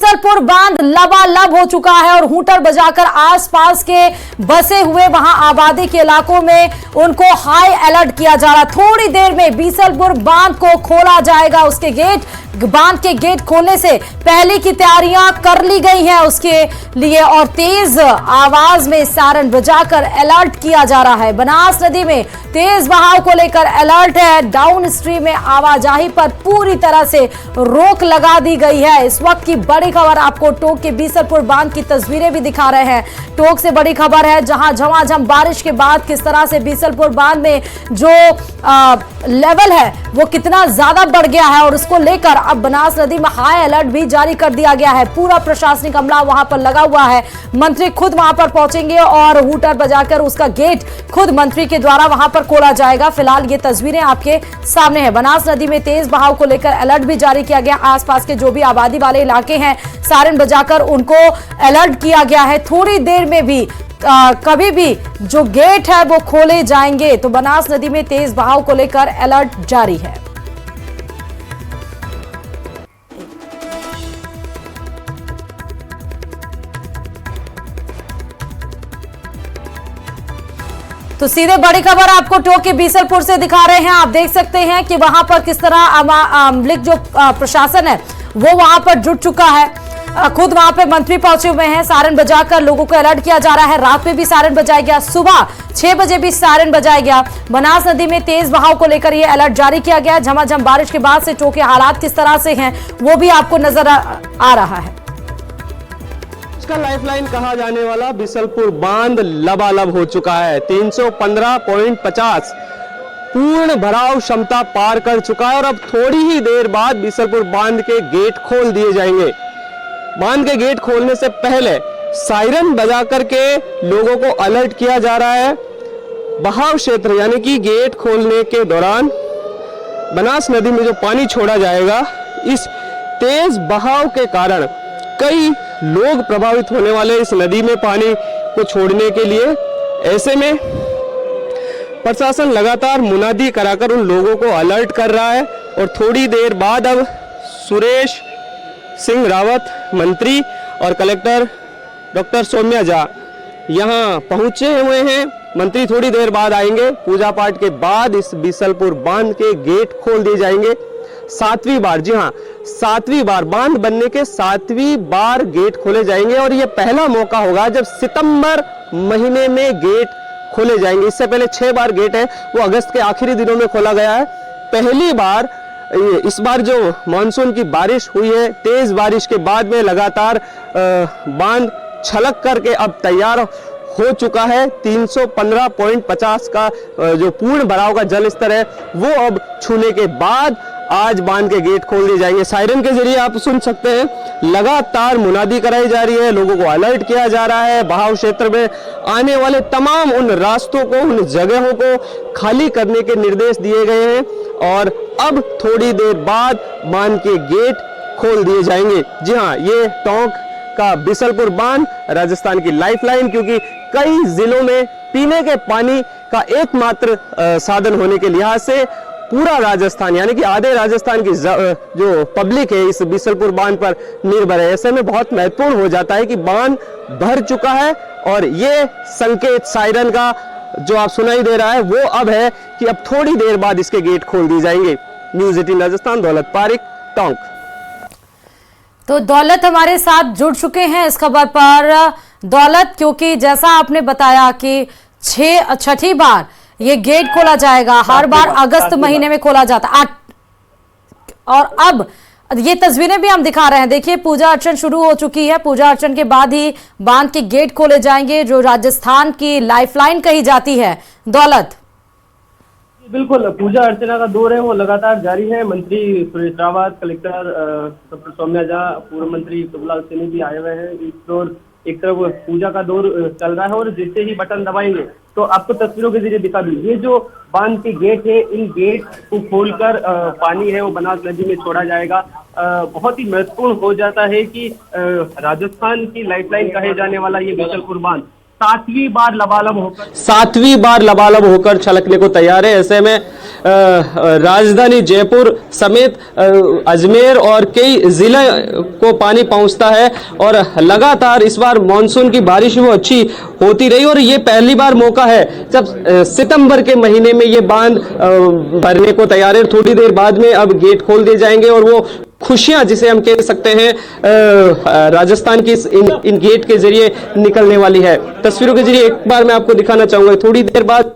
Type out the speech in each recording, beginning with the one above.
बीसलपुर बांध लबालब हो चुका है और हूटर बजाकर आसपास के बसे हुए वहां आबादी के इलाकों में उनको हाई अलर्ट किया जा रहा है। थोड़ी देर में बीसलपुर बांध को खोला जाएगा। उसके गेट बांध के गेट खोलने से पहले की तैयारियां कर ली गई हैं उसके लिए और तेज आवाज में सायरन बजाकर अलर्ट किया जा रहा है। बनास नदी में तेज बहाव को लेकर अलर्ट है। डाउन स्ट्रीम में आवाजाही पर पूरी तरह से रोक लगा दी गई है। इस वक्त की बड़ी खबर आपको टोंक के बीसलपुर बांध की तस्वीरें भी दिखा रहे हैं। टोंक से बड़ी खबर है जहां झमाझम बारिश के बाद किस तरह से बीसलपुर बांध में जो लेवल है वो कितना ज्यादा बढ़ गया है और उसको लेकर अब बनास नदी में हाई अलर्ट भी जारी कर दिया गया है। पूरा प्रशासनिक अमला वहां पर लगा हुआ है। मंत्री खुद वहां पर पहुंचेंगे और हूटर बजाकर उसका गेट खुद मंत्री के द्वारा वहां पर खोला जाएगा। फिलहाल ये तस्वीरें आपके सामने है। बनास नदी में तेज बहाव को लेकर अलर्ट भी जारी किया गया। आसपास के जो भी आबादी वाले इलाके हैं सायरन बजाकर उनको अलर्ट किया गया है। थोड़ी देर में भी कभी भी जो गेट है वो खोले जाएंगे। तो बनास नदी में तेज बहाव को लेकर अलर्ट जारी है। तो सीधे बड़ी खबर आपको टोंक के बीसलपुर से दिखा रहे हैं। आप देख सकते हैं कि वहां पर किस तरह अमलिक जो प्रशासन है वो वहां पर जुट चुका है। खुद वहां पे मंत्री पहुंचे हुए हैं। सायरन बजाकर लोगों को अलर्ट किया जा रहा है। रात में भी सायरन बजाया गया, सुबह 6 बजे भी सायरन बजाया गया। बनास नदी में तेज बहाव को लेकर यह अलर्ट जारी किया गया। झमाझम बारिश के बाद से टोंक के हालात किस तरह से हैं वो भी आपको नजर आ रहा है। इसका लाइफलाइन कहा जाने वाला बीसलपुर बांध लबालब हो चुका है। 315.50 पूर्ण भराव क्षमता पार कर चुका है और अब थोड़ी ही देर बाद बीसलपुर बांध के गेट खोल दिए जाएंगे। बांध के गेट खोलने से पहले सायरन बजा करके लोगों को अलर्ट किया जा रहा है। बहाव क्षेत्र यानी कि गेट खोलने के दौरान बनास नदी में जो पानी छोड़ा जाएगा, इस तेज बहाव के कारण कई लोग प्रभावित होने वाले इस नदी में पानी को छोड़ने के लिए। ऐसे में प्रशासन लगातार मुनादी कराकर उन लोगों को अलर्ट कर रहा है और थोड़ी देर बाद अब सुरेश सिंह रावत मंत्री और कलेक्टर डॉक्टर सौम्या झा यहां पहुंचे हुए हैं। मंत्री थोड़ी देर बाद आएंगे। पूजा पाठ के बाद इस बीसलपुर बांध के गेट खोल दिए जाएंगे। 7वीं बार, जी हाँ 7वीं बार, बांध बनने के 7वीं बार गेट खोले जाएंगे और यह पहला मौका होगा जब सितंबर महीने में गेट खोले जाएंगे। इससे पहले 6 बार गेट है वो अगस्त के आखिरी दिनों में खोला गया है। पहली बार इस बार जो मानसून की बारिश हुई है, तेज बारिश के बाद में लगातार बांध छलक करके अब तैयार हो चुका है। 315.50 का जो पूर्ण भराव का जल स्तर है वो अब छूने के बाद आज बांध के गेट खोल दिए जाएंगे। सायरन के जरिए आप सुन सकते हैं लगातार मुनादी कराई जा रही है, लोगों को अलर्ट किया जा रहा है। बहाव क्षेत्र में आने वाले तमाम उन रास्तों को, उन जगहों को खाली करने के निर्देश दिए गए हैं और अब थोड़ी देर बाद बांध के गेट खोल दिए जाएंगे। जी हाँ, ये टोंक का बीसलपुर बांध राजस्थान की लाइफलाइन, क्योंकि कई जिलों में पीने के पानी का एकमात्र साधन होने के लिहाज से पूरा राजस्थान यानी कि आधे राजस्थान की जो पब्लिक है इस बीसलपुर बांध पर निर्भर है। ऐसे में बहुत महत्वपूर्ण हो जाता है कि बांध भर चुका है और ये संकेत सायरन का जो आप सुनाई दे रहा है वो अब है कि अब थोड़ी देर बाद इसके गेट खोल दिए जाएंगे। न्यूज़ 18 राजस्थान, दौलत पारिक, टोंक। तो दौलत हमारे साथ जुड़ चुके हैं इस खबर पर। दौलत, क्योंकि जैसा आपने बताया कि 6ठी बार ये गेट खोला जाएगा, हर बार अगस्त महीने में खोला जाता और अब ये तस्वीरें भी हम दिखा रहे हैं। देखिए पूजा अर्चन शुरू हो चुकी है। पूजा अर्चन के बाद ही बांध के गेट खोले जाएंगे जो राजस्थान की लाइफलाइन कही जाती है। दौलत, बिल्कुल, पूजा अर्चना का दौर है वो लगातार जारी है। मंत्री सुरेश रावत, कलेक्टर डॉक्टर सौम्या झा, पूर्व मंत्री प्रभुलाल सिंह भी आए हुए हैं। इस दौर एक तरफ पूजा का दौर चल रहा है और जैसे ही बटन दबाएंगे तो आपको तस्वीरों के जरिए दिखा दूं, ये जो बांध के गेट है, इन गेट को खोलकर पानी है वो बनास नदी में छोड़ा जाएगा। बहुत ही महत्वपूर्ण हो जाता है कि राजस्थान की लाइफलाइन कहे जाने वाला ये बीसलपुर बांध सातवीं बार लबालब होकर छलकने को तैयार है। ऐसे में राजधानी जयपुर समेत अजमेर और कई जिले को पानी पहुंचता है और लगातार इस बार मानसून की बारिश वो अच्छी होती रही और ये पहली बार मौका है जब सितंबर के महीने में ये बांध भरने को तैयार है। थोड़ी देर बाद में अब गेट खोल दिए जाएंगे और वो खुशियां जिसे हम कह सकते हैं राजस्थान की इन गेट के जरिए निकलने वाली है। तस्वीरों के जरिए एक बार मैं आपको दिखाना चाहूंगा। थोड़ी देर बाद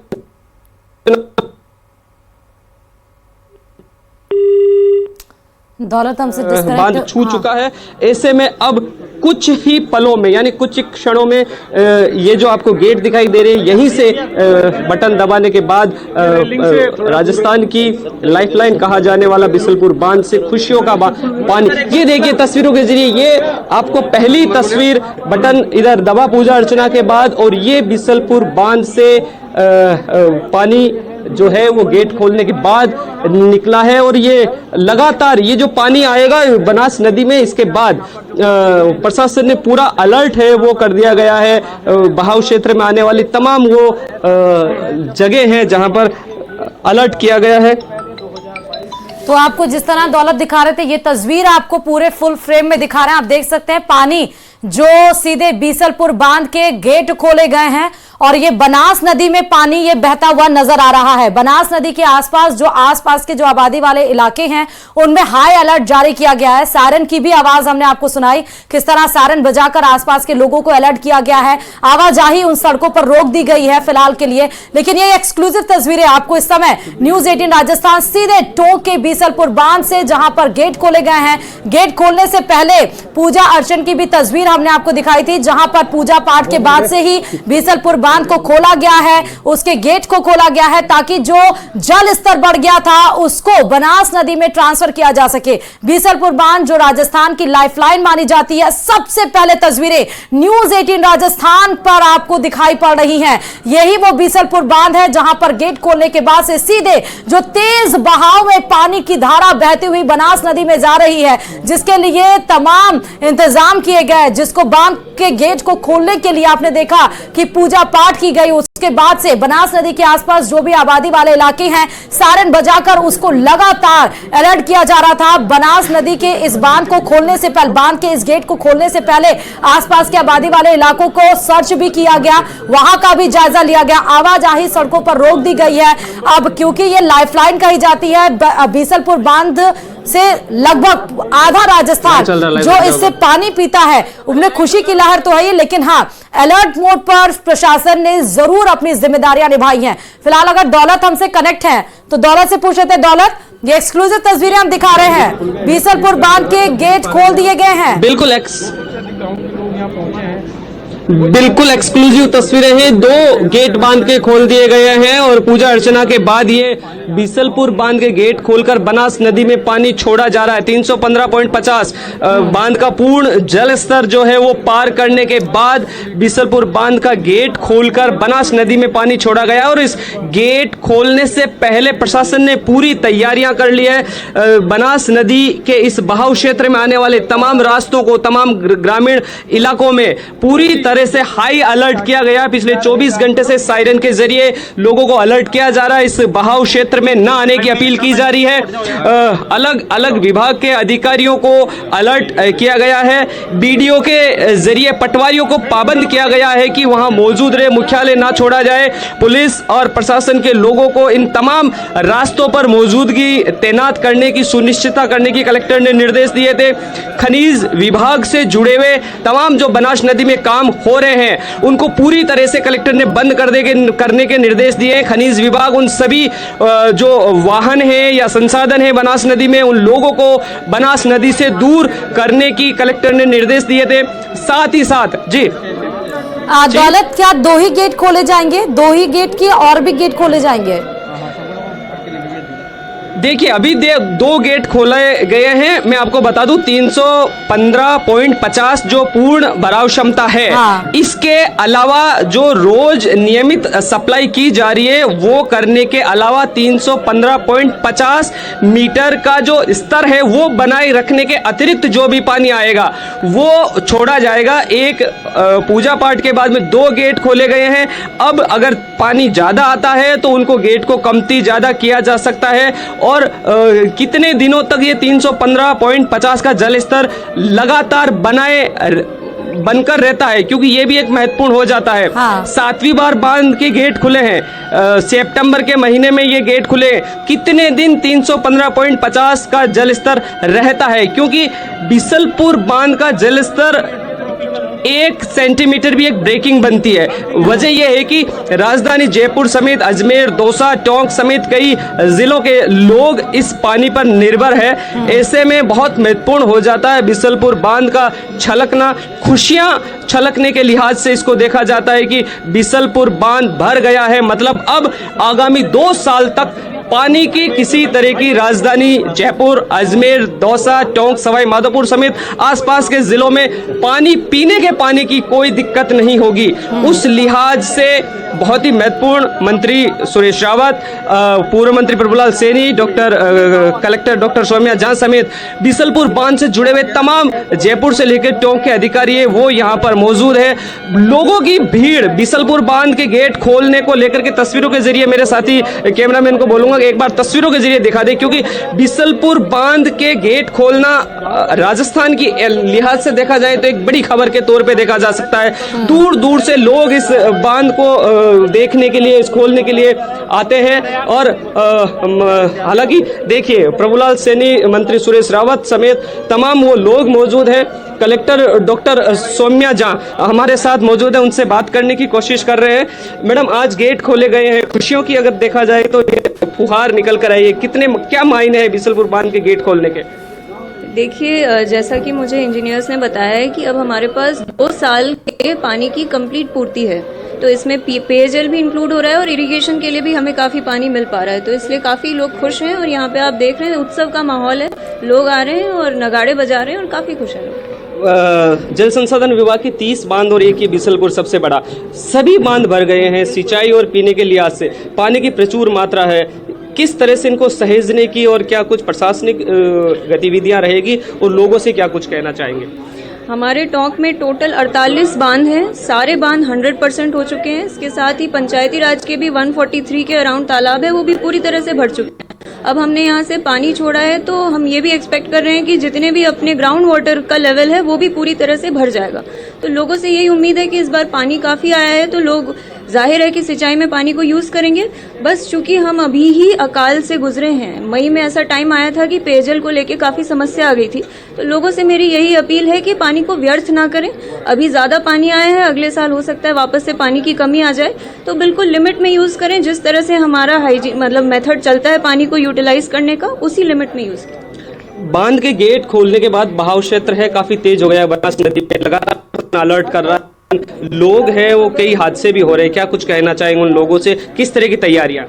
दौलत हमसे बांध छू चुका है। ऐसे में अब कुछ ही पलों में यानी कुछ ही क्षणों में ये जो आपको गेट दिखाई दे रही है यहीं से बटन दबाने के बाद राजस्थान की लाइफलाइन कहा जाने वाला बिसलपुर बांध से खुशियों का पानी, ये देखिए तस्वीरों के जरिए ये आपको पहली तस्वीर बटन इधर दबा पूजा अर्चना के बाद और ये बिसलपुर बांध से पानी जो है वो गेट खोलने के बाद निकला है और ये लगातार ये जो पानी आएगा बनास नदी में इसके बाद प्रशासन ने पूरा अलर्ट है वो कर दिया गया है। बहाव क्षेत्र में आने वाली तमाम वो जगह हैं जहां पर अलर्ट किया गया है। तो आपको जिस तरह दौलत दिखा रहे थे ये तस्वीर आपको पूरे फुल फ्रेम में दिखा रहे हैं। आप देख सकते हैं पानी जो सीधे बीसलपुर बांध के गेट खोले गए हैं और ये बनास नदी में पानी ये बहता हुआ नजर आ रहा है। बनास नदी के आसपास के जो आबादी वाले इलाके हैं उनमें हाई अलर्ट जारी किया गया है। सायरन की भी आवाज हमने आपको सुनाई, किस तरह सायरन बजाकर आसपास के लोगों को अलर्ट किया गया है। आवाजाही उन सड़कों पर रोक दी गई है फिलहाल के लिए। लेकिन ये एक्सक्लूसिव तस्वीरें आपको इस समय न्यूज 18 राजस्थान सीधे टोंक के बीसलपुर बांध से जहां पर गेट खोले गए हैं। गेट खोलने से पहले पूजा अर्चन की भी तस्वीर हमने आपको दिखाई थी, जहां पर पूजा पाठ के बाद से ही बीसलपुर बांध को खोला गया है, उसके गेट को खोला गया है ताकि जो जल स्तर बढ़ गया था उसको बनास नदी में ट्रांसफर किया जा सके। बीसलपुर बांध जो राजस्थान की लाइफलाइन मानी जाती है, सबसे पहले तस्वीरें न्यूज 18 राजस्थान पर आपको दिखाई पड़ रही हैं। यही वो बीसलपुर बांध है जहां पर गेट खोलने के बाद से सीधे जो तेज बहाव में पानी की धारा बहती हुई बनास नदी में जा रही है, जिसके लिए तमाम इंतजाम किए गए। जिसको बांध के गेट को खोलने के लिए आपने देखा कि पूजा पाठ की गई। उसके बाद से बनास नदी के आसपास जो भी आबादी वाले इलाके हैं सायरन बजाकर उसको लगातार अलर्ट किया जा रहा था। बनास नदी के इस बांध को खोलने से पहले, बांध के इस गेट को खोलने से पहले आसपास के आबादी वाले इलाकों को सर्च भी किया गया, वहां का भी जायजा लिया गया। आवाजाही सड़कों पर रोक दी गई है। अब क्योंकि ये लाइफलाइन कही जाती है, बीसलपुर बांध से लगभग आधा राजस्थान जो इससे पानी पीता है, उनमें खुशी की लहर तो है, लेकिन हाँ अलर्ट मोड पर प्रशासन ने जरूर अपनी जिम्मेदारियां निभाई हैं। फिलहाल अगर दौलत हमसे कनेक्ट है तो दौलत से पूछे थे। दौलत, ये एक्सक्लूसिव तस्वीरें हम दिखा रहे हैं, बीसलपुर बांध के गेट खोल दिए गए हैं। बिल्कुल एक्सक्लूसिव तस्वीरें हैं। 2 गेट बांध के खोल दिए गए हैं और पूजा अर्चना के बाद ये बीसलपुर बांध के गेट खोलकर बनास नदी में पानी छोड़ा जा रहा है। 315.50 बांध का पूर्ण जल स्तर जो है वो पार करने के बाद बीसलपुर बांध का गेट खोलकर बनास नदी में पानी छोड़ा गया और इस गेट खोलने से पहले प्रशासन ने पूरी तैयारियां कर ली है। बनास नदी के इस बहाव क्षेत्र में आने वाले तमाम रास्तों को, तमाम ग्रामीण इलाकों में पूरी तरह से हाई अलर्ट किया गया। पिछले 24 घंटे से सायरन के जरिए लोगों को अलर्ट किया जा रहा है। इस बहाव क्षेत्र में न आने की अपील की जा रही है। अलग अलग विभाग के अधिकारियों को अलर्ट किया गया है। बीडीओ के जरिए पटवारियों को पाबंद किया गया है कि वहां मौजूद रहे, मुख्यालय ना छोड़ा जाए। पुलिस और प्रशासन के लोगों को इन तमाम रास्तों पर मौजूदगी तैनात करने की सुनिश्चितता करने की कलेक्टर ने निर्देश दिए थे। खनिज विभाग से जुड़े हुए तमाम जो बनास नदी में काम हो रहे हैं उनको पूरी तरह से कलेक्टर ने बंद करने के निर्देश दिए। खनिज विभाग उन सभी जो वाहन है या संसाधन है बनास नदी में, उन लोगों को बनास नदी से दूर करने की कलेक्टर ने निर्देश दिए थे। साथ ही साथ जी दौलत, क्या 2 ही गेट खोले जाएंगे? 2 ही गेट की और भी गेट खोले जाएंगे? देखिए अभी दो गेट खोले गए हैं। मैं आपको बता दूं 315.50 जो पूर्ण भराव क्षमता है। हाँ। इसके अलावा जो रोज नियमित सप्लाई की जा रही है वो करने के अलावा 315.50 मीटर का जो स्तर है वो बनाए रखने के अतिरिक्त जो भी पानी आएगा वो छोड़ा जाएगा। एक पूजा पाठ के बाद में 2 गेट खोले गए हैं। अब अगर पानी ज्यादा आता है तो उनको गेट को कमती ज्यादा किया जा सकता है। और कितने दिनों तक ये 315.50 का जल स्तर लगातार बनकर रहता है, क्योंकि ये भी एक महत्वपूर्ण हो जाता है। हाँ। 7वीं बार बांध के गेट खुले हैं। सितंबर के महीने में ये गेट खुले। कितने दिन 315.50 का जल स्तर रहता है, क्योंकि बिसलपुर बांध का जल स्तर 1 सेंटीमीटर भी एक ब्रेकिंग बनती है। वजह यह है कि राजधानी जयपुर समेत अजमेर, दौसा, टोंक समेत कई जिलों के लोग इस पानी पर निर्भर है। ऐसे में बहुत महत्वपूर्ण हो जाता है बिसलपुर बांध का छलकना। खुशियां छलकने के लिहाज से इसको देखा जाता है कि बिसलपुर बांध भर गया है। मतलब अब आगामी 2 साल तक पानी की किसी तरह की राजधानी जयपुर, अजमेर, दौसा, टोंक, सवाई माधोपुर समेत आसपास के जिलों में पीने के पानी की कोई दिक्कत नहीं होगी। उस लिहाज से बहुत ही महत्वपूर्ण मंत्री सुरेश रावत, पूर्व मंत्री प्रभुलाल सैनी, कलेक्टर डॉक्टर सौम्या झा समेत बिसलपुर बांध से जुड़े हुए तमाम जयपुर से लेकर टोंक के अधिकारी है वो यहाँ पर मौजूद है। लोगों की भीड़ बिसलपुर बांध के गेट खोलने को लेकर के तस्वीरों के जरिए मेरे साथी कैमरामैन को बोलूंगा कि एक बार तस्वीरों के जरिए दिखा दे, क्योंकि बिसलपुर बांध के गेट खोलना राजस्थान की लिहाज से देखा जाए तो एक बड़ी खबर के तौर पे देखा जा सकता है। दूर दूर से लोग इस बांध को देखने के लिए, इस खोलने के लिए आते हैं। और हालांकि देखिए प्रभुलाल सैनी, मंत्री सुरेश रावत समेत तमाम वो लोग मौजूद हैं। कलेक्टर डॉक्टर सौम्या झा हमारे साथ मौजूद है, उनसे बात करने की कोशिश कर रहे हैं। मैडम, आज गेट खोले गए हैं, खुशियों की अगर देखा जाए तो ये फुहार निकल कर आई है। क्या मायने है बिसलपुर बांध के गेट खोलने के? देखिए, जैसा कि मुझे इंजीनियर्स ने बताया है कि अब हमारे पास 2 साल के पानी की कंप्लीट पूर्ति है, तो इसमें पेयजल भी इंक्लूड हो रहा है और इरिगेशन के लिए भी हमें काफ़ी पानी मिल पा रहा है। तो इसलिए काफ़ी लोग खुश हैं और यहाँ पे आप देख रहे हैं उत्सव का माहौल है, लोग आ रहे हैं और नगाड़े बजा रहे हैं और काफ़ी खुश हैं लोग। जल संसाधन विभाग की 30 बांध और एक ही बिसलपुर सबसे बड़ा, सभी बांध भर गए हैं। सिंचाई और पीने के लिहाज से पानी की प्रचुर मात्रा है। किस तरह से इनको सहेजने की और क्या कुछ प्रशासनिक गतिविधियां रहेगी और लोगों से क्या कुछ कहना चाहेंगे? हमारे टोंक में टोटल 48 बांध हैं। सारे बांध 100% हो चुके हैं। इसके साथ ही पंचायती राज के भी 143 के अराउंड तालाब है, वो भी पूरी तरह से भर चुके हैं। अब हमने यहाँ से पानी छोड़ा है तो हम ये भी एक्सपेक्ट कर रहे हैं कि जितने भी अपने ग्राउंड वाटर का लेवल है वो भी पूरी तरह से भर जाएगा। तो लोगों से यही उम्मीद है कि इस बार पानी काफ़ी आया है तो लोग जाहिर है कि सिंचाई में पानी को यूज़ करेंगे। बस चूंकि हम अभी ही अकाल से गुजरे हैं, मई में ऐसा टाइम आया था कि पेयजल को लेके काफ़ी समस्या आ गई थी, तो लोगों से मेरी यही अपील है कि पानी को व्यर्थ ना करें। अभी ज़्यादा पानी आया है, अगले साल हो सकता है वापस से पानी की कमी आ जाए, तो बिल्कुल लिमिट में यूज़ करें। जिस तरह से हमारा हाइजीन मतलब मेथड चलता है पानी को यूटिलाइज करने का, उसी लिमिट में यूज़ करें। बांध के गेट खोलने के बाद बहाव क्षेत्र है काफ़ी तेज हो गया। बनास नदी पे लगातार अलर्ट कर रहा है, लोग हैं वो कई हादसे भी हो रहे हैं। क्या कुछ कहना चाहेंगे उन लोगों से, किस तरह की तैयारियां?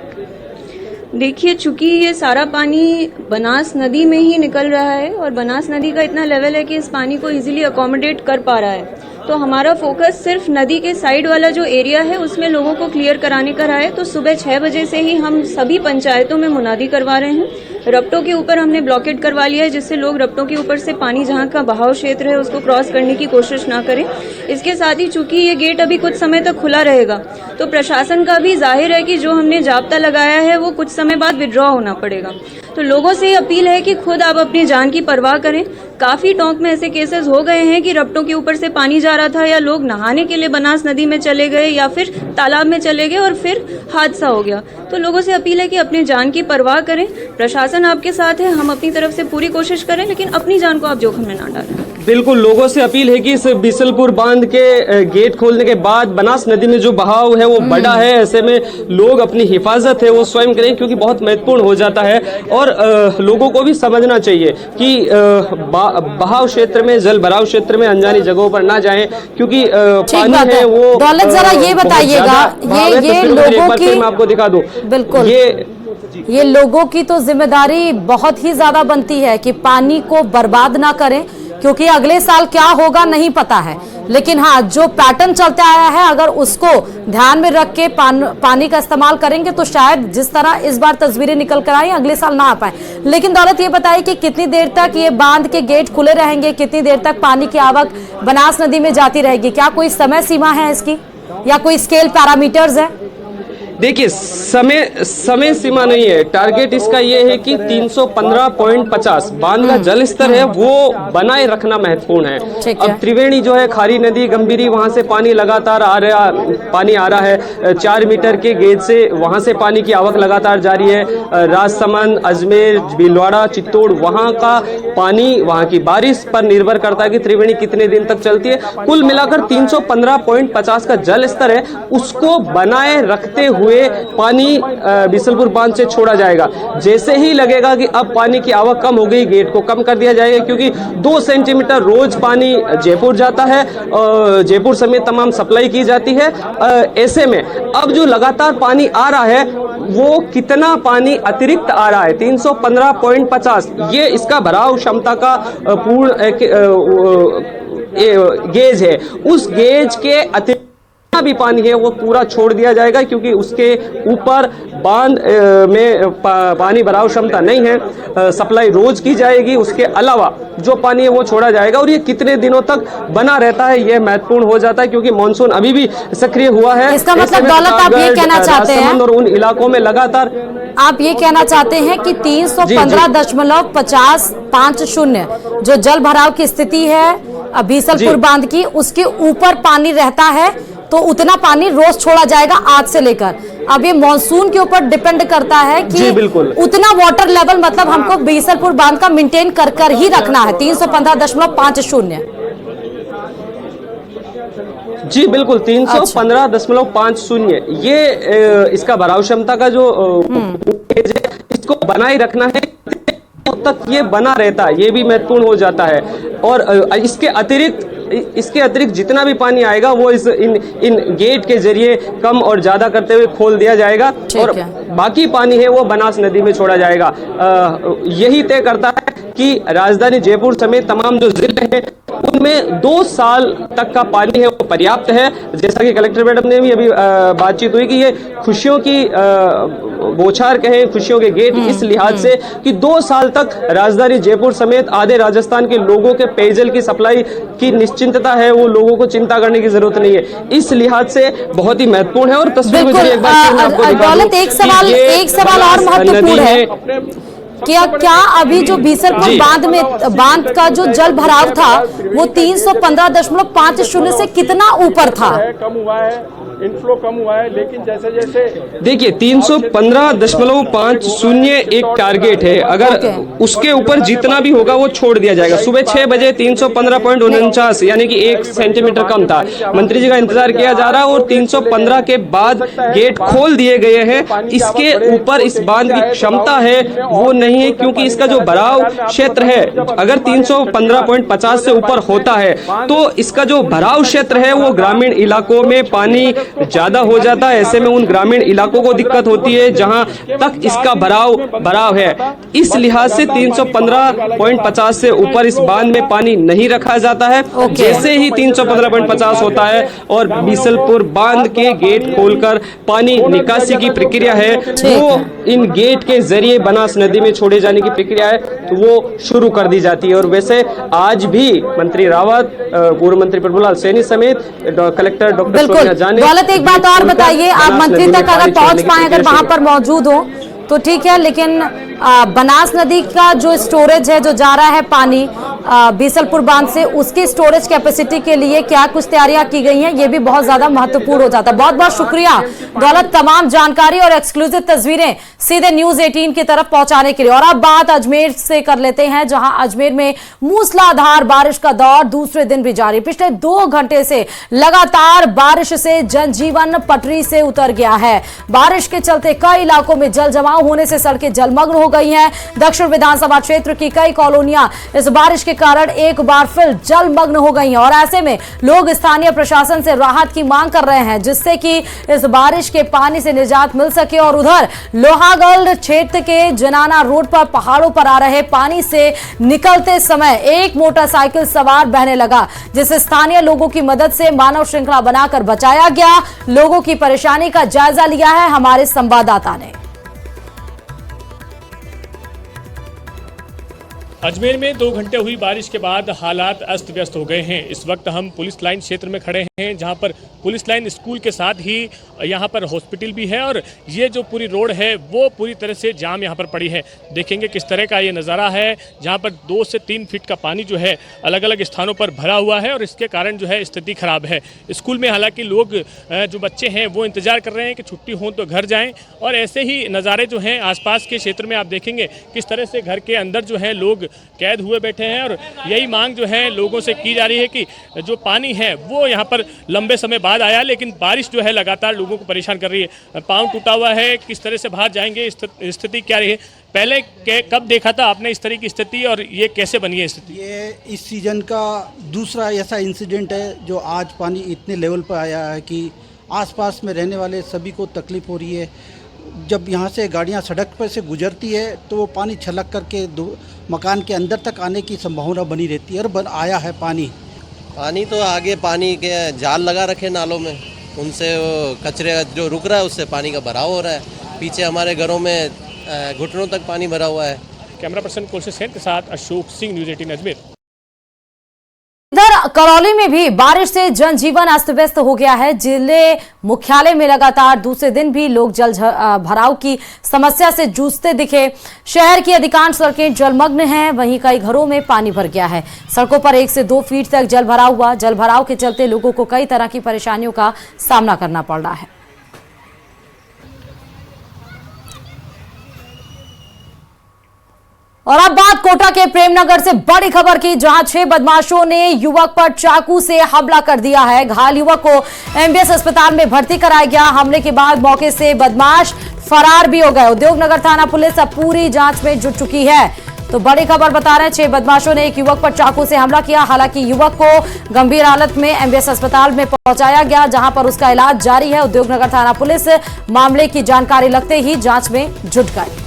देखिए, चूंकि ये सारा पानी बनास नदी में ही निकल रहा है और बनास नदी का इतना लेवल है कि इस पानी को इजीली अकोमोडेट कर पा रहा है, तो हमारा फोकस सिर्फ नदी के साइड वाला जो एरिया है उसमें लोगों को क्लियर कराने का रहा है। तो सुबह 6 बजे से ही हम सभी पंचायतों में मुनादी करवा रहे हैं। रपटों के ऊपर हमने ब्लॉकेट करवा लिया है, जिससे लोग रपटों के ऊपर से पानी जहां का बहाव क्षेत्र है उसको क्रॉस करने की कोशिश ना करें। इसके साथ ही चूंकि ये गेट अभी कुछ समय तक खुला रहेगा, तो प्रशासन का भी जाहिर है कि जो हमने जाब्ता लगाया है वो कुछ समय बाद विड्रॉ होना पड़ेगा। तो लोगों से अपील है कि खुद आप अपनी जान की परवाह करें। काफ़ी टोंक में ऐसे केसेस हो गए हैं कि रपटों के ऊपर से पानी जा रहा था या लोग नहाने के लिए बनास नदी में चले गए या फिर तालाब में चले गए और फिर हादसा हो गया। तो लोगों से अपील है कि अपनी जान की परवाह करें। प्रशासन आपके साथ है, हम अपनी तरफ से पूरी कोशिश करें, लेकिन अपनी जान को आप जोखिम में ना डालें। बिल्कुल, लोगों से अपील है कि इस बिसलपुर बांध के गेट खोलने के बाद बनास नदी में जो बहाव है वो बढ़ा है। ऐसे में लोग अपनी हिफाजत है वो स्वयं करें, क्योंकि बहुत महत्वपूर्ण हो जाता है। और लोगों को भी समझना चाहिए कि बहाव क्षेत्र में, जल भराव क्षेत्र में अनजानी जगहों पर ना जाएं, क्योंकि पानी है वो। दौलत, जरा ये बताइएगा, ये लोगों की, मैं आपको दिखा दूं, बिल्कुल, ये ये लोगों की तो जिम्मेदारी बहुत ही ज्यादा बनती है कि पानी को बर्बाद ना करें, क्योंकि अगले साल क्या होगा नहीं पता है। लेकिन हाँ, जो पैटर्न चलता आया है अगर उसको ध्यान में रख के पानी का इस्तेमाल करेंगे तो शायद जिस तरह इस बार तस्वीरें निकल कर आई अगले साल ना आ पाए। लेकिन दौलत ये बताइए कि कितनी देर तक ये बांध के गेट खुले रहेंगे, कितनी देर तक पानी की आवक बनास नदी में जाती रहेगी? क्या कोई समय सीमा है इसकी या कोई स्केल पैरामीटर्स है? देखिए, समय सीमा नहीं है। टारगेट इसका ये है कि 315.50 बांध का जल स्तर है वो बनाए रखना महत्वपूर्ण है। अब त्रिवेणी जो है, खारी नदी, गंभीरी, वहां से पानी लगातार आ रहा है। 4 मीटर के गेज से वहां से पानी की आवक लगातार जारी है। राजसमंद, अजमेर, भीलवाड़ा, चित्तौड़, वहां का पानी, वहां की बारिश पर निर्भर करता है कि त्रिवेणी कितने दिन तक चलती है। कुल मिलाकर 315.50 का जल स्तर है, उसको बनाए रखते हुए पानी बीसलपुर बांध से छोड़ा जाएगा। जैसे ही लगेगा कि अब पानी की आवक कम हो गई, गेट को कम कर दिया जाएगा, क्योंकि 2 सेंटीमीटर रोज पानी जयपुर जाता है, जयपुर समेत तमाम सप्लाई की जाती है। ऐसे में अब जो लगातार पानी आ रहा है वो कितना पानी अतिरिक्त आ रहा है, 315.50, ये इसका भराव क्षमता का पूर्ण गेज है। उस गेज के अतिरिक्त भी पानी है वो पूरा छोड़ दिया जाएगा, क्योंकि उसके ऊपर बांध में पानी भराव क्षमता नहीं है। सप्लाई रोज की जाएगी, उसके अलावा जो पानी है वो छोड़ा जाएगा। और ये कितने दिनों तक बना रहता है ये महत्वपूर्ण हो जाता है, क्योंकि मानसून अभी भी सक्रिय हुआ है। इसका मतलब दौलत आप ये कहना चाहते हैं और उन इलाकों में लगातार आप ये कहना चाहते हैं कि 315.50 जो जल भराव की स्थिति है बीसलपुर बांध की, उसके ऊपर पानी रहता है तो उतना पानी रोज छोड़ा जाएगा आज से लेकर। अब ये मॉनसून के ऊपर डिपेंड करता है कि उतना वाटर लेवल मतलब हमको बीसलपुर बांध का मेंटेन कर ही रखना है 315.50। जी बिल्कुल, 315.50 ये इसका भराव क्षमता का जो इसको बनाए रखना है तक ये बना रहता है, ये भी महत्वपूर्ण हो जाता है। और इसके अतिरिक्त जितना भी पानी आएगा वो इन गेट के जरिए कम और ज्यादा करते हुए खोल दिया जाएगा, और बाकी पानी है वो बनास नदी में छोड़ा जाएगा। यही तय करता है कि राजधानी जयपुर समेत तमाम जो जिले हैं उनमें 2 साल तक का पानी है वो पर्याप्त है। जैसा कि कलेक्टर मैडम ने भी अभी बातचीत हुई कि ये खुशियों की बौछार कहें, खुशियों के गेट इस लिहाज से कि 2 साल तक राजधानी जयपुर समेत आधे राजस्थान के लोगों के पेयजल की सप्लाई की निश्चिंतता है, वो लोगों को चिंता करने की जरूरत नहीं है। इस लिहाज से बहुत ही महत्वपूर्ण है। और तस्वीर में एक बार एक सवाल और महत्वपूर्ण है, क्या अभी जो बीसलपुर बांध का जो जल भराव था वो 315.50 से कितना ऊपर था? कम हुआ है, इनफ्लो कम हुआ है, लेकिन जैसे जैसे देखिए 315.50 एक टारगेट है। अगर उसके ऊपर जितना भी होगा वो छोड़ दिया जाएगा। सुबह 6 बजे 315.49 यानी कि 1 सेंटीमीटर कम था। मंत्री जी का इंतजार किया जा रहा है और 315 के बाद गेट खोल दिए गए हैं। इसके ऊपर इस बांध की क्षमता है वो नहीं है, क्योंकि इसका जो भराव क्षेत्र है अगर 315.50 से ऊपर होता है तो इसका जो भराव क्षेत्र है वो ग्रामीण इलाकों में पानी ज्यादा हो जाता है। ऐसे में उन ग्रामीण इलाकों को दिक्कत होती है जहां तक इसका भराव है। इस लिहाज से 315.50 से ऊपर इस बांध में पानी नहीं रखा जाता है। जैसे ही 315.50 होता है और बीसलपुर बांध के गेट खोलकर पानी निकासी की प्रक्रिया है वो इन गेट के जरिए बनास नदी में छोड़े जाने की प्रक्रिया है तो वो शुरू कर दी जाती है। और वैसे आज भी मंत्री रावत, पूर्व मंत्री प्रभुलाल सैनी समेत कलेक्टर डॉक्टर सोनिया जाने। दौलत एक बात और बताइए, आप मंत्री तक अगर पहुंच पाए, अगर वहां पर मौजूद हो तो ठीक है, लेकिन बनास नदी का जो स्टोरेज है, जो जा रहा है पानी बीसलपुर बांध से, उसकी स्टोरेज कैपेसिटी के लिए क्या कुछ तैयारियां की गई हैं, ये भी बहुत ज्यादा महत्वपूर्ण हो जाता है। बहुत बहुत शुक्रिया दौलत, तमाम जानकारी और एक्सक्लूसिव तस्वीरें सीधे न्यूज 18 की तरफ पहुंचाने के लिए। और अब बात अजमेर से कर लेते हैं, जहां अजमेर में मूसलाधार बारिश का दौर दूसरे दिन भी जारी। पिछले 2 घंटे से लगातार बारिश से जनजीवन पटरी से उतर गया है। बारिश के चलते कई इलाकों में जल जमाव होने से सड़कें जलमग्न हो गई हैं। दक्षिण विधानसभा क्षेत्र की कई कॉलोनियां इस बारिश के कारण एक बार फिर जलमग्न हो गई हैं और ऐसे में लोग स्थानीय प्रशासन से राहत की मांग कर रहे हैं, जिससे कि इस बारिश बारिश के पानी से निजात मिल सके। और उधर लोहागढ़ क्षेत्र के जनाना रोड पर पहाड़ों पर आ रहे पानी से निकलते समय एक मोटरसाइकिल सवार बहने लगा, जिसे स्थानीय लोगों की मदद से मानव श्रृंखला बनाकर बचाया गया। लोगों की परेशानी का जायजा लिया है हमारे संवाददाता ने। अजमेर में 2 घंटे हुई बारिश के बाद हालात अस्त व्यस्त हो गए हैं। इस वक्त हम पुलिस लाइन क्षेत्र में खड़े हैं, जहां पर पुलिस लाइन स्कूल के साथ ही यहां पर हॉस्पिटल भी है और ये जो पूरी रोड है वो पूरी तरह से जाम यहां पर पड़ी है। देखेंगे किस तरह का ये नज़ारा है, जहां पर 2 से 3 फीट का पानी जो है अलग अलग स्थानों पर भरा हुआ है और इसके कारण जो है स्थिति खराब है। स्कूल में हालांकि लोग जो बच्चे हैं वो इंतजार कर रहे हैं कि छुट्टी हो तो घर जाएँ, और ऐसे ही नज़ारे जो हैं आसपास के क्षेत्र में आप देखेंगे किस तरह से घर के अंदर जो है लोग कैद हुए बैठे हैं। और यही मांग जो है लोगों से की जा रही है कि जो पानी है वो यहाँ पर लंबे समय बाद आया, लेकिन बारिश जो है लगातार लोगों को परेशान कर रही है। पाँव टूटा हुआ है, किस तरह से बाहर जाएंगे, स्थिति क्या रही है? पहले कब देखा था आपने इस तरह की स्थिति और ये कैसे बनी है स्थिति? ये इस सीजन का दूसरा ऐसा इंसिडेंट है जो आज पानी इतने लेवल पर आया है कि आसपास में रहने वाले सभी को तकलीफ हो रही है। जब यहाँ से गाड़ियाँ सड़क पर से गुजरती है तो वो पानी छलक करके मकान के अंदर तक आने की संभावना बनी रहती है और आया है पानी तो आगे पानी के जाल लगा रखे नालों में, उनसे वो कचरे जो रुक रहा है उससे पानी का भराव हो रहा है। पीछे हमारे घरों में घुटनों तक पानी भरा हुआ है। कैमरा पर्सन कुलशेख सेन के साथ अशोक सिंह, न्यूज़ 18 अजमेर। इधर करौली में भी बारिश से जनजीवन अस्त व्यस्त हो गया है। जिले मुख्यालय में लगातार दूसरे दिन भी लोग जल भराव की समस्या से जूझते दिखे। शहर की अधिकांश सड़कें जलमग्न हैं, वहीं कई घरों में पानी भर गया है। सड़कों पर 1 से 2 फीट तक जल भराव हुआ। जल भराव के चलते लोगों को कई तरह की परेशानियों का सामना करना पड़ रहा है। और अब बात कोटा के प्रेमनगर से बड़ी खबर की, जहां 6 बदमाशों ने युवक पर चाकू से हमला कर दिया है। घायल युवक को एमबीएस अस्पताल में भर्ती कराया गया। हमले के बाद मौके से बदमाश फरार भी हो गए। उद्योगनगर थाना पुलिस अब पूरी जांच में जुट चुकी है। तो बड़ी खबर बता रहे हैं, 6 बदमाशों ने एक युवक पर चाकू से हमला किया। हालांकि युवक को गंभीर हालत में एमबीएस अस्पताल में पहुंचाया गया, जहां पर उसका इलाज जारी है। उद्योगनगर थाना पुलिस मामले की जानकारी लगते ही जांच में जुट गई।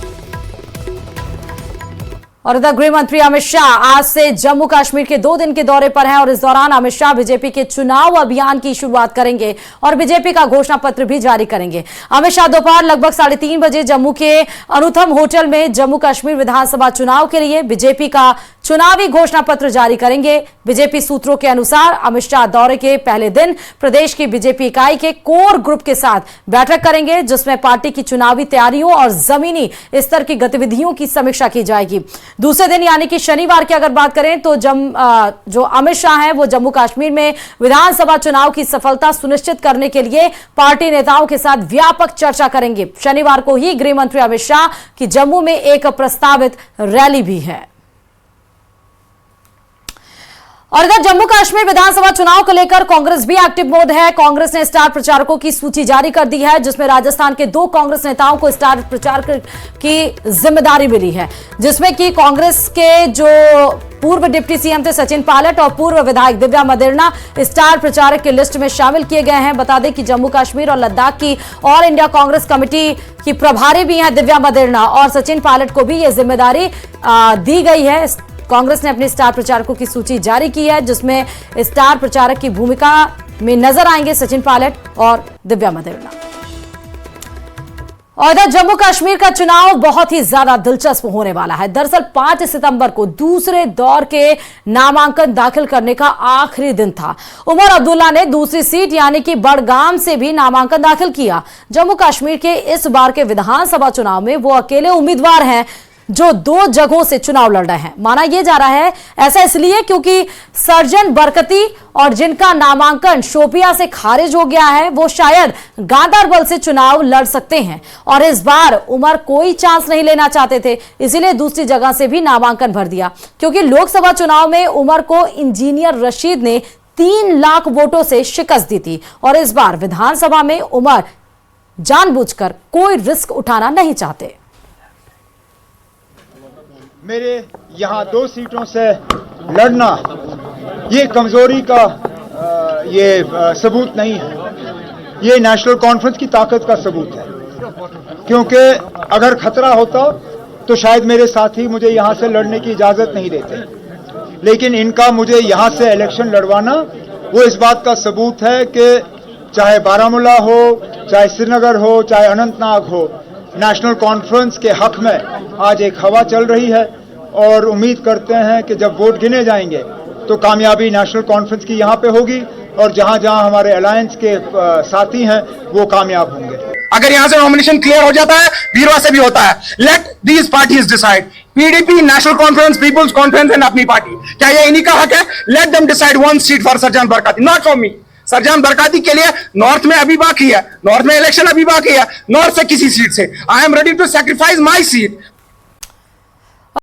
और इधर गृह मंत्री अमित शाह आज से जम्मू कश्मीर के 2 दिन के दौरे पर हैं और इस दौरान अमित शाह बीजेपी के चुनाव अभियान की शुरुआत करेंगे और बीजेपी का घोषणा पत्र भी जारी करेंगे। अमित शाह दोपहर लगभग 3:30 बजे जम्मू के अनुथम होटल में जम्मू कश्मीर विधानसभा चुनाव के लिए बीजेपी का चुनावी घोषणा पत्र जारी करेंगे। बीजेपी सूत्रों के अनुसार अमित शाह दौरे के पहले दिन प्रदेश की बीजेपी इकाई के कोर ग्रुप के साथ बैठक करेंगे, जिसमें पार्टी की चुनावी तैयारियों और जमीनी स्तर की गतिविधियों की समीक्षा की जाएगी। दूसरे दिन यानी कि शनिवार की अगर बात करें तो जो अमित शाह हैं वो जम्मू कश्मीर में विधानसभा चुनाव की सफलता सुनिश्चित करने के लिए पार्टी नेताओं के साथ व्यापक चर्चा करेंगे। शनिवार को ही गृह मंत्री अमित शाह की जम्मू में एक प्रस्तावित रैली भी है। और इधर जम्मू कश्मीर विधानसभा चुनाव को लेकर कांग्रेस भी एक्टिव मोड है। कांग्रेस ने स्टार प्रचारकों की सूची जारी कर दी है, जिसमें राजस्थान के 2 कांग्रेस नेताओं को स्टार प्रचारक की जिम्मेदारी मिली है, जिसमें कि कांग्रेस के जो पूर्व डिप्टी सीएम थे सचिन पायलट और पूर्व विधायक दिव्या मदेरणा स्टार प्रचारक की लिस्ट में शामिल किए गए हैं। बता दें कि जम्मू कश्मीर और लद्दाख की ऑल इंडिया कांग्रेस कमेटी की प्रभारी भी हैं दिव्या मदेरणा, और सचिन पायलट को भी यह जिम्मेदारी दी गई है। कांग्रेस ने अपने स्टार प्रचारकों की सूची जारी की है, जिसमें स्टार प्रचारक की भूमिका में नजर आएंगे सचिन पायलट और दिव्या मदेरणा। और इधर जम्मू कश्मीर का चुनाव बहुत ही ज्यादा दिलचस्प होने वाला है। दरअसल 5 सितंबर को दूसरे दौर के नामांकन दाखिल करने का आखिरी दिन था। उमर अब्दुल्ला ने दूसरी सीट यानी कि बड़गाम से भी नामांकन दाखिल किया। जम्मू कश्मीर के इस बार के विधानसभा चुनाव में वो अकेले उम्मीदवार हैं जो 2 जगहों से चुनाव लड़ रहे हैं। माना यह जा रहा है ऐसा इसलिए क्योंकि सर्जन बरकती और जिनका नामांकन शोपिया से खारिज हो गया है वो शायद गांदरबल से चुनाव लड़ सकते हैं, और इस बार उमर कोई चांस नहीं लेना चाहते थे, इसीलिए दूसरी जगह से भी नामांकन भर दिया। क्योंकि लोकसभा चुनाव में उमर को इंजीनियर रशीद ने 3 लाख वोटों से शिकस्त दी थी, और इस बार विधानसभा में उमर जानबूझकर कोई रिस्क उठाना नहीं चाहते। मेरे यहाँ 2 सीटों से लड़ना ये कमजोरी का सबूत नहीं है। ये नेशनल कॉन्फ्रेंस की ताकत का सबूत है, क्योंकि अगर खतरा होता तो शायद मेरे साथी मुझे यहां से लड़ने की इजाजत नहीं देते, लेकिन इनका मुझे यहां से इलेक्शन लड़वाना वो इस बात का सबूत है कि चाहे बारामूला हो, चाहे श्रीनगर हो, चाहे अनंतनाग हो, नेशनल कॉन्फ्रेंस के हक में आज एक हवा चल रही है और उम्मीद करते हैं कि जब वोट गिने जाएंगे तो कामयाबी नेशनल कॉन्फ्रेंस की यहाँ पे होगी और जहां जहां हमारे अलायंस के साथी हैं वो कामयाब होंगे। अगर यहाँ से नॉमिनेशन क्लियर हो जाता है, बीरवा से भी होता है, let these parties decide, PDP, national conference, people's conference and Apni party, क्या ये इन्हीं का हक है? Let them decide one seat for Sarjan Barkati, not for me. Sarjan Barkati के लिए नॉर्थ में अभी बाकी है, नॉर्थ में इलेक्शन अभी बाकी है, नॉर्थ से किसी सीट से I am ready to sacrifice my seat